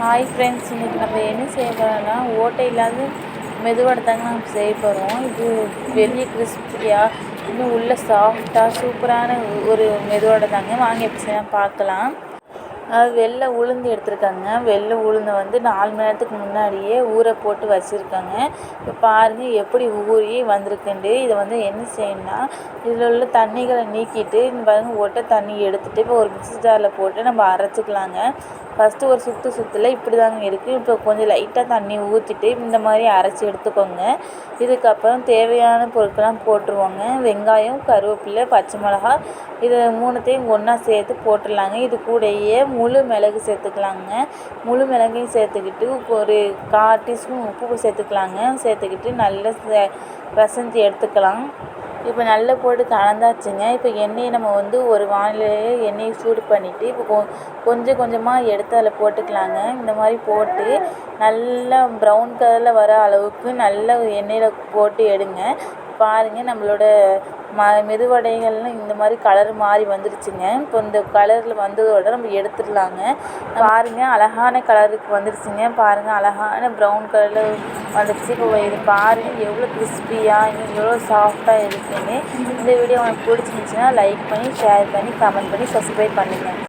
Hi friends, இன்றைக்கி நம்ம என்ன செய்ய போகிறோம்னா ஓட்டை இல்லாத மெதுவடை தாங்க நம்ம செய்ய போகிறோம். இது வெளியே கிறிஸ்பியாக இன்னும் உள்ள சாஃப்டாக சூப்பரான ஒரு மெதுவடை தாங்க. வாங்க எப்படி செய்யலாம் பார்க்கலாம். வெள்ளை உளுந்து எடுத்துருக்காங்க. வெள்ளை உளுந்தை வந்து 4 மணி நேரத்துக்கு முன்னாடியே ஊற போட்டு வச்சுருக்காங்க. இப்போ பாருங்கள் எப்படி ஊறி வந்திருக்குண்டு. இதை வந்து என்ன செய்யணும்னா இதில் உள்ள தண்ணிகளை நீக்கிட்டு பாருங்கள் ஒட்டை தண்ணி எடுத்துகிட்டு இப்போ ஒரு மிக்ஸி ஜாரில் போட்டு நம்ம அரைச்சிக்கலாங்க. ஃபஸ்ட்டு ஒரு சுற்றுல இப்படி தாங்க இருக்குது. இப்போ கொஞ்சம் லைட்டாக தண்ணி ஊற்றிட்டு இந்த மாதிரி அரைச்சி எடுத்துக்கோங்க. இதுக்கப்புறம் தேவையான பொருட்கள்லாம் போட்டுருவோங்க. வெங்காயம், கருவேப்பிலை, பச்சை மிளகா இது 3த்தையும் ஒன்றா சேர்த்து போட்டுடலாங்க. இது கூடயே முழு மிளகு சேர்த்துக்கலாங்க. முழு மிளகையும் சேர்த்துக்கிட்டு ஒரு 1/4 டீஸ்பூன் உப்பு சேர்த்துக்கலாங்க. சேர்த்துக்கிட்டு நல்லா பிசைஞ்சு எடுத்துக்கலாம். இப்போ நல்லா போட்டு கலந்தாச்சுங்க. இப்போ எண்ணெயை நம்ம வந்து ஒரு வானிலையே எண்ணெயை சூடு பண்ணிவிட்டு இப்போ கொஞ்சம் கொஞ்சமாக எடுத்து அதில் போட்டுக்கலாங்க. இந்த மாதிரி போட்டு நல்லா ப்ரௌன் கலரில் வர அளவுக்கு நல்லா எண்ணெயில் போட்டு எடுங்க. பாருங்கள் நம்மளோட மெதுவடைகள்லாம் இந்த மாதிரி கலர் மாறி வந்துடுச்சுங்க. இப்போ இந்த கலரில் வந்ததோடு நம்ம எடுத்துடலாங்க. பாருங்கள் அழகான கலருக்கு வந்துடுச்சுங்க. பாருங்கள் அழகான ப்ரௌன் கலரில் வந்துடுச்சு. இப்போ இது பாருங்கள் எவ்வளோ கிறிஸ்பியாக இன்னும் எவ்வளோ சாஃப்டாக இருக்குன்னு. இந்த வீடியோ உங்களுக்கு பிடிச்சிருந்துச்சுன்னா லைக் பண்ணி, ஷேர் பண்ணி, கமெண்ட் பண்ணி, சப்ஸ்கிரைப் பண்ணுங்கள்.